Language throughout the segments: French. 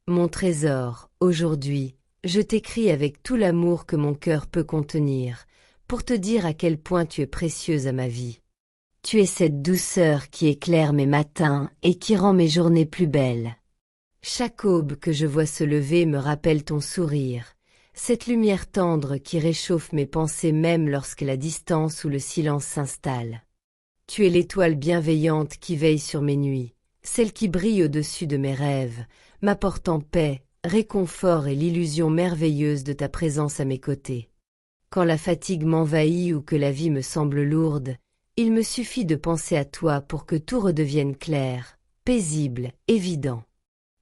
Mon trésor, aujourd'hui, je t'écris avec tout l'amour que mon cœur peut contenir, pour te dire à quel point tu es précieuse à ma vie. Tu es cette douceur qui éclaire mes matins et qui rend mes journées plus belles. Chaque aube que je vois se lever me rappelle ton sourire, cette lumière tendre qui réchauffe mes pensées même lorsque la distance ou le silence s'installe. Tu es l'étoile bienveillante qui veille sur mes nuits, celle qui brille au-dessus de mes rêves, m'apportant paix, réconfort et l'illusion merveilleuse de ta présence à mes côtés. Quand la fatigue m'envahit ou que la vie me semble lourde, il me suffit de penser à toi pour que tout redevienne clair, paisible, évident.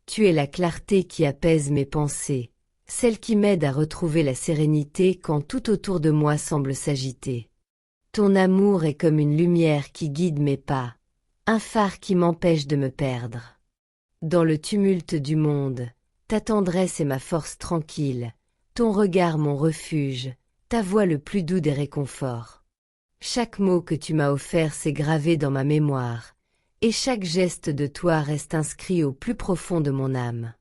Tu es la clarté qui apaise mes pensées, celle qui m'aide à retrouver la sérénité quand tout autour de moi semble s'agiter. Ton amour est comme une lumière qui guide mes pas, un phare qui m'empêche de me perdre. Dans le tumulte du monde, ta tendresse est ma force tranquille, ton regard mon refuge, ta voix le plus doux des réconforts. Chaque mot que tu m'as offert s'est gravé dans ma mémoire, et chaque geste de toi reste inscrit au plus profond de mon âme.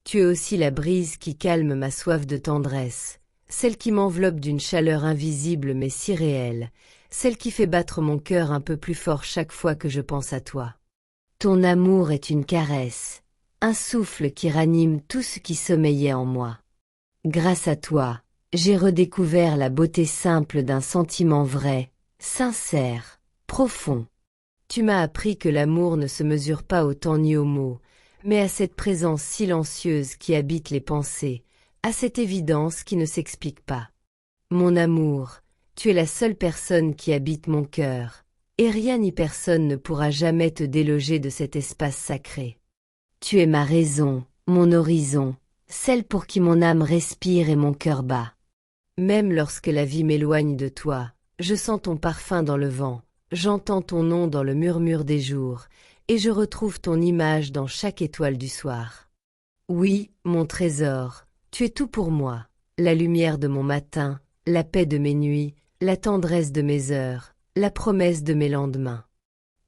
Tu es aussi la brise qui calme ma soif de tendresse, celle qui m'enveloppe d'une chaleur invisible mais si réelle, celle qui fait battre mon cœur un peu plus fort chaque fois que je pense à toi. Ton amour est une caresse, un souffle qui ranime tout ce qui sommeillait en moi. Grâce à toi, j'ai redécouvert la beauté simple d'un sentiment vrai, sincère, profond. Tu m'as appris que l'amour ne se mesure pas au temps ni aux mots, mais à cette présence silencieuse qui habite les pensées, à cette évidence qui ne s'explique pas. Mon amour, tu es la seule personne qui habite mon cœur, et rien ni personne ne pourra jamais te déloger de cet espace sacré. Tu es ma raison, mon horizon, celle pour qui mon âme respire et mon cœur bat. Même lorsque la vie m'éloigne de toi, je sens ton parfum dans le vent, j'entends ton nom dans le murmure des jours, et je retrouve ton image dans chaque étoile du soir. Oui, mon trésor, tu es tout pour moi, la lumière de mon matin, la paix de mes nuits, la tendresse de mes heures, la promesse de mes lendemains.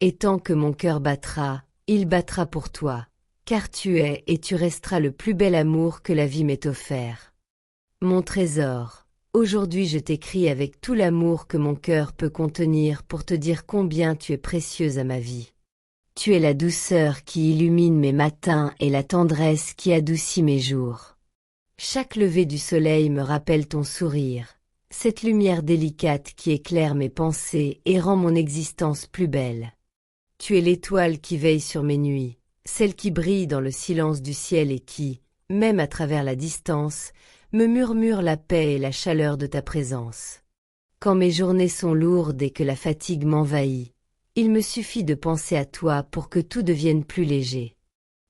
Et tant que mon cœur battra, il battra pour toi, car tu es et tu resteras le plus bel amour que la vie m'ait offert. Mon trésor, aujourd'hui je t'écris avec tout l'amour que mon cœur peut contenir pour te dire combien tu es précieuse à ma vie. Tu es la douceur qui illumine mes matins et la tendresse qui adoucit mes jours. Chaque lever du soleil me rappelle ton sourire, cette lumière délicate qui éclaire mes pensées et rend mon existence plus belle. Tu es l'étoile qui veille sur mes nuits, celle qui brille dans le silence du ciel et qui, même à travers la distance, me murmure la paix et la chaleur de ta présence. Quand mes journées sont lourdes et que la fatigue m'envahit, il me suffit de penser à toi pour que tout devienne plus léger.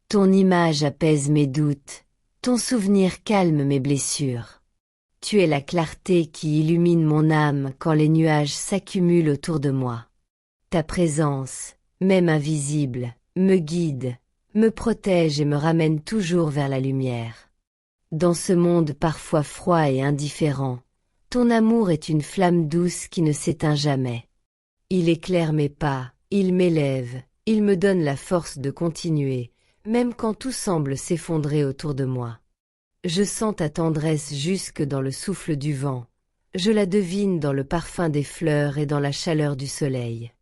Ton image apaise mes doutes, ton souvenir calme mes blessures. Tu es la clarté qui illumine mon âme quand les nuages s'accumulent autour de moi. Ta présence, même invisible, me guide, me protège et me ramène toujours vers la lumière. Dans ce monde parfois froid et indifférent, ton amour est une flamme douce qui ne s'éteint jamais. Il éclaire mes pas, il m'élève, il me donne la force de continuer, même quand tout semble s'effondrer autour de moi. Je sens ta tendresse jusque dans le souffle du vent, je la devine dans le parfum des fleurs et dans la chaleur du soleil.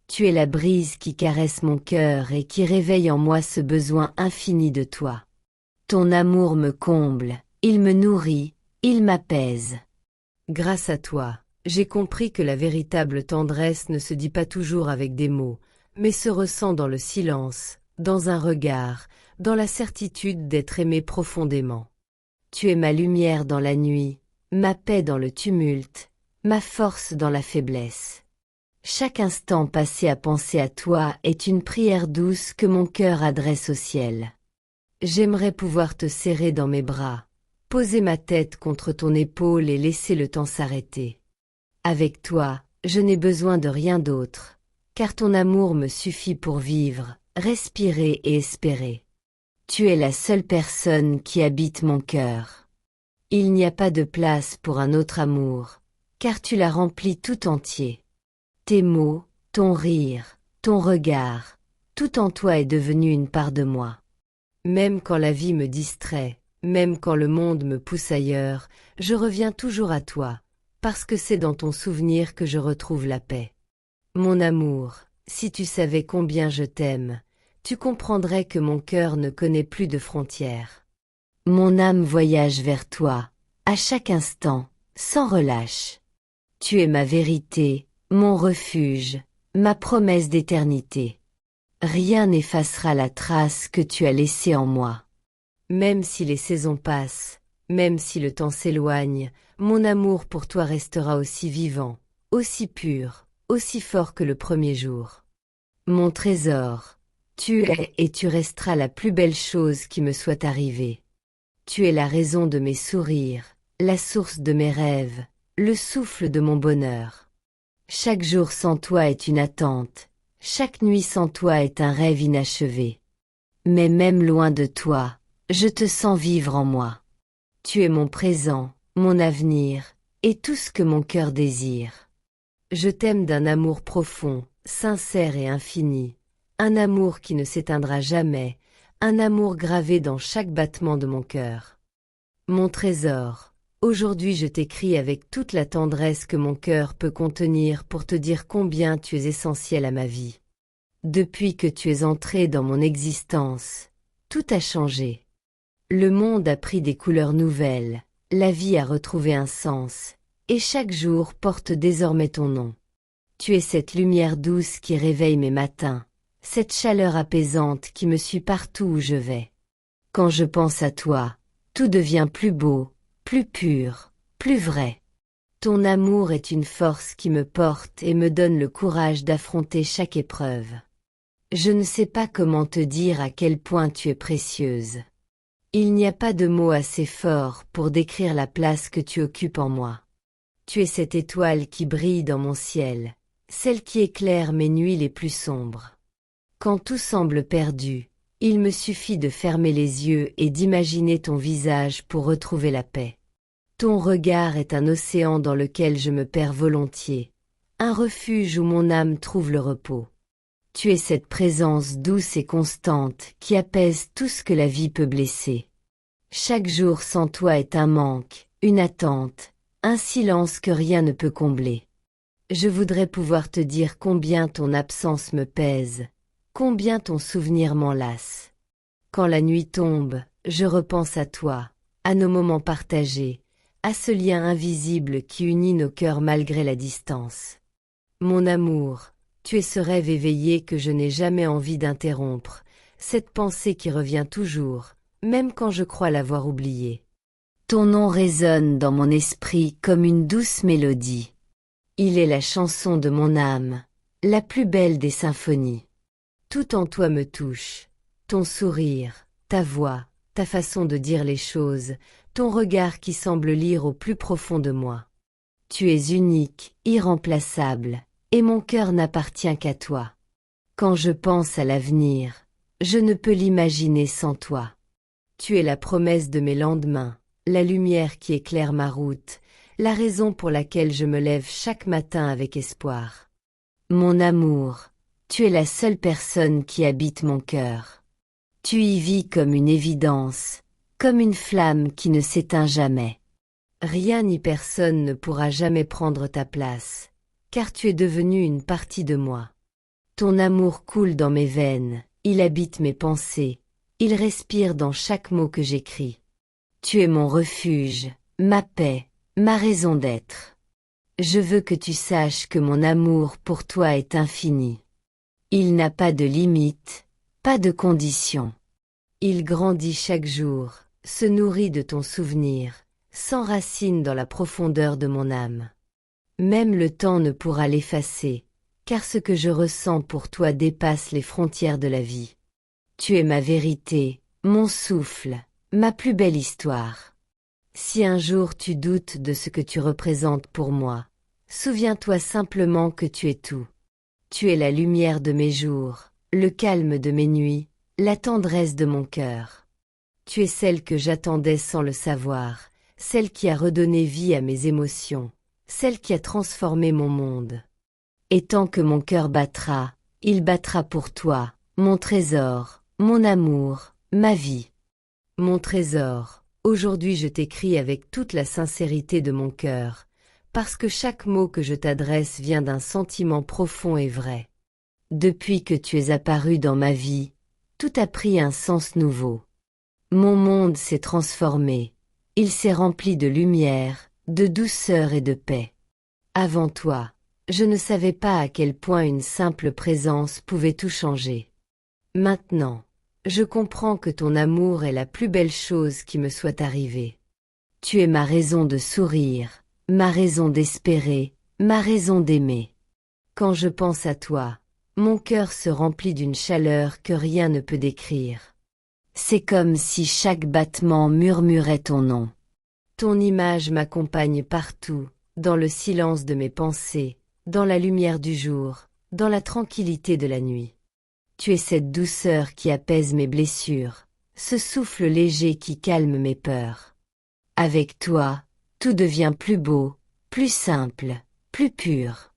Tu es la brise qui caresse mon cœur et qui réveille en moi ce besoin infini de toi. Ton amour me comble, il me nourrit, il m'apaise. Grâce à toi, j'ai compris que la véritable tendresse ne se dit pas toujours avec des mots, mais se ressent dans le silence, dans un regard, dans la certitude d'être aimé profondément. Tu es ma lumière dans la nuit, ma paix dans le tumulte, ma force dans la faiblesse. Chaque instant passé à penser à toi est une prière douce que mon cœur adresse au ciel. J'aimerais pouvoir te serrer dans mes bras, poser ma tête contre ton épaule et laisser le temps s'arrêter. Avec toi, je n'ai besoin de rien d'autre, car ton amour me suffit pour vivre, respirer et espérer. Tu es la seule personne qui habite mon cœur. Il n'y a pas de place pour un autre amour, car tu l'as rempli tout entier. Tes mots, ton rire, ton regard, tout en toi est devenu une part de moi. Même quand la vie me distrait, même quand le monde me pousse ailleurs, je reviens toujours à toi, parce que c'est dans ton souvenir que je retrouve la paix. Mon amour, si tu savais combien je t'aime, tu comprendrais que mon cœur ne connaît plus de frontières. Mon âme voyage vers toi, à chaque instant, sans relâche. Tu es ma vérité, mon refuge, ma promesse d'éternité. Rien n'effacera la trace que tu as laissée en moi. Même si les saisons passent, même si le temps s'éloigne, mon amour pour toi restera aussi vivant, aussi pur, aussi fort que le premier jour. Mon trésor, tu es et tu resteras la plus belle chose qui me soit arrivée. Tu es la raison de mes sourires, la source de mes rêves, le souffle de mon bonheur. Chaque jour sans toi est une attente, chaque nuit sans toi est un rêve inachevé. Mais même loin de toi, je te sens vivre en moi. Tu es mon présent, mon avenir, et tout ce que mon cœur désire. Je t'aime d'un amour profond, sincère et infini, un amour qui ne s'éteindra jamais, un amour gravé dans chaque battement de mon cœur. Mon trésor, aujourd'hui je t'écris avec toute la tendresse que mon cœur peut contenir pour te dire combien tu es essentiel à ma vie. Depuis que tu es entré dans mon existence, tout a changé. Le monde a pris des couleurs nouvelles, la vie a retrouvé un sens, et chaque jour porte désormais ton nom. Tu es cette lumière douce qui réveille mes matins, cette chaleur apaisante qui me suit partout où je vais. Quand je pense à toi, tout devient plus beau, plus pur, plus vrai. Ton amour est une force qui me porte et me donne le courage d'affronter chaque épreuve. Je ne sais pas comment te dire à quel point tu es précieuse. Il n'y a pas de mots assez forts pour décrire la place que tu occupes en moi. Tu es cette étoile qui brille dans mon ciel, celle qui éclaire mes nuits les plus sombres. Quand tout semble perdu, il me suffit de fermer les yeux et d'imaginer ton visage pour retrouver la paix. Ton regard est un océan dans lequel je me perds volontiers, un refuge où mon âme trouve le repos. Tu es cette présence douce et constante qui apaise tout ce que la vie peut blesser. Chaque jour sans toi est un manque, une attente, un silence que rien ne peut combler. Je voudrais pouvoir te dire combien ton absence me pèse, combien ton souvenir m'enlace. Quand la nuit tombe, je repense à toi, à nos moments partagés, à ce lien invisible qui unit nos cœurs malgré la distance. Mon amour, tu es ce rêve éveillé que je n'ai jamais envie d'interrompre, cette pensée qui revient toujours, même quand je crois l'avoir oubliée. Ton nom résonne dans mon esprit comme une douce mélodie. Il est la chanson de mon âme, la plus belle des symphonies. Tout en toi me touche, ton sourire, ta voix, ta façon de dire les choses, ton regard qui semble lire au plus profond de moi. Tu es unique, irremplaçable, et mon cœur n'appartient qu'à toi. Quand je pense à l'avenir, je ne peux l'imaginer sans toi. Tu es la promesse de mes lendemains, la lumière qui éclaire ma route, la raison pour laquelle je me lève chaque matin avec espoir. Mon amour, tu es la seule personne qui habite mon cœur. Tu y vis comme une évidence, comme une flamme qui ne s'éteint jamais. Rien ni personne ne pourra jamais prendre ta place, car tu es devenue une partie de moi. Ton amour coule dans mes veines, il habite mes pensées, il respire dans chaque mot que j'écris. Tu es mon refuge, ma paix, ma raison d'être. Je veux que tu saches que mon amour pour toi est infini. Il n'a pas de limite, pas de condition. Il grandit chaque jour, se nourrit de ton souvenir, s'enracine dans la profondeur de mon âme. Même le temps ne pourra l'effacer, car ce que je ressens pour toi dépasse les frontières de la vie. Tu es ma vérité, mon souffle, ma plus belle histoire. Si un jour tu doutes de ce que tu représentes pour moi, souviens-toi simplement que tu es tout. Tu es la lumière de mes jours, le calme de mes nuits, la tendresse de mon cœur. Tu es celle que j'attendais sans le savoir, celle qui a redonné vie à mes émotions, celle qui a transformé mon monde. Et tant que mon cœur battra, il battra pour toi, mon trésor, mon amour, ma vie. Mon trésor, aujourd'hui je t'écris avec toute la sincérité de mon cœur, parce que chaque mot que je t'adresse vient d'un sentiment profond et vrai. Depuis que tu es apparu dans ma vie, tout a pris un sens nouveau. Mon monde s'est transformé, il s'est rempli de lumière, de douceur et de paix. Avant toi, je ne savais pas à quel point une simple présence pouvait tout changer. Maintenant, je comprends que ton amour est la plus belle chose qui me soit arrivée. Tu es ma raison de sourire, ma raison d'espérer, ma raison d'aimer. Quand je pense à toi, mon cœur se remplit d'une chaleur que rien ne peut décrire. C'est comme si chaque battement murmurait ton nom. Ton image m'accompagne partout, dans le silence de mes pensées, dans la lumière du jour, dans la tranquillité de la nuit. Tu es cette douceur qui apaise mes blessures, ce souffle léger qui calme mes peurs. Avec toi, tout devient plus beau, plus simple, plus pur.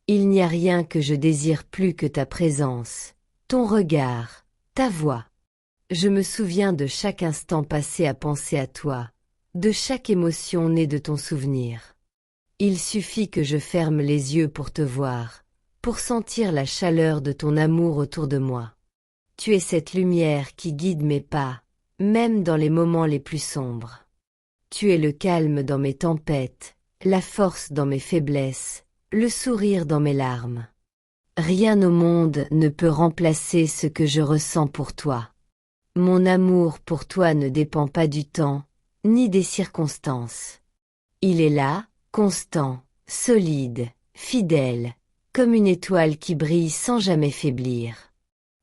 Il n'y a rien que je désire plus que ta présence, ton regard, ta voix. Je me souviens de chaque instant passé à penser à toi, de chaque émotion née de ton souvenir. Il suffit que je ferme les yeux pour te voir, pour sentir la chaleur de ton amour autour de moi. Tu es cette lumière qui guide mes pas, même dans les moments les plus sombres. Tu es le calme dans mes tempêtes, la force dans mes faiblesses, le sourire dans mes larmes. Rien au monde ne peut remplacer ce que je ressens pour toi. Mon amour pour toi ne dépend pas du temps, ni des circonstances. Il est là, constant, solide, fidèle, comme une étoile qui brille sans jamais faiblir.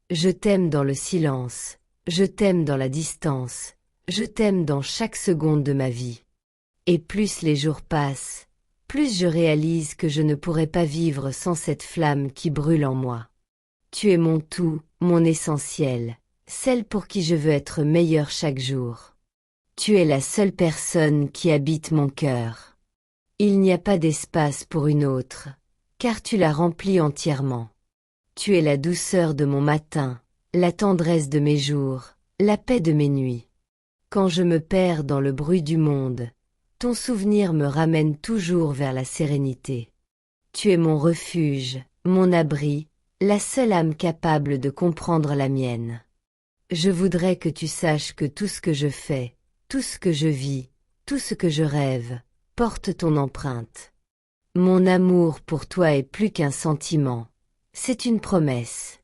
Je t'aime dans le silence, je t'aime dans la distance, je t'aime dans chaque seconde de ma vie. Et plus les jours passent, plus je réalise que je ne pourrais pas vivre sans cette flamme qui brûle en moi. Tu es mon tout, mon essentiel, celle pour qui je veux être meilleure chaque jour. Tu es la seule personne qui habite mon cœur. Il n'y a pas d'espace pour une autre, car tu la remplis entièrement. Tu es la douceur de mon matin, la tendresse de mes jours, la paix de mes nuits. Quand je me perds dans le bruit du monde, ton souvenir me ramène toujours vers la sérénité. Tu es mon refuge, mon abri, la seule âme capable de comprendre la mienne. Je voudrais que tu saches que tout ce que je fais, tout ce que je vis, tout ce que je rêve, porte ton empreinte. Mon amour pour toi est plus qu'un sentiment, c'est une promesse.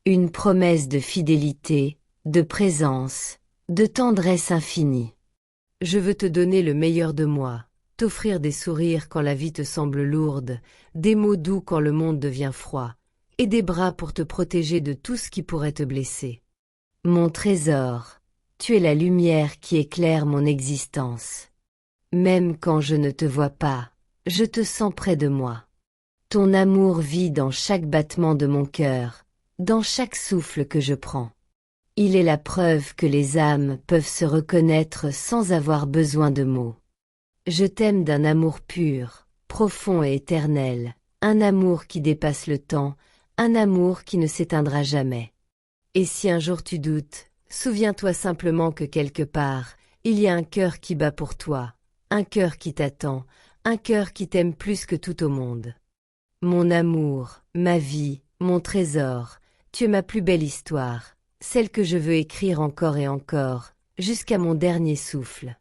Une promesse de fidélité, de présence, de tendresse infinie. Je veux te donner le meilleur de moi, t'offrir des sourires quand la vie te semble lourde, des mots doux quand le monde devient froid, et des bras pour te protéger de tout ce qui pourrait te blesser. Mon trésor, tu es la lumière qui éclaire mon existence. Même quand je ne te vois pas, je te sens près de moi. Ton amour vit dans chaque battement de mon cœur, dans chaque souffle que je prends. Il est la preuve que les âmes peuvent se reconnaître sans avoir besoin de mots. Je t'aime d'un amour pur, profond et éternel, un amour qui dépasse le temps, un amour qui ne s'éteindra jamais. Et si un jour tu doutes, souviens-toi simplement que quelque part, il y a un cœur qui bat pour toi, un cœur qui t'attend, un cœur qui t'aime plus que tout au monde. Mon amour, ma vie, mon trésor, tu es ma plus belle histoire, celle que je veux écrire encore et encore, jusqu'à mon dernier souffle.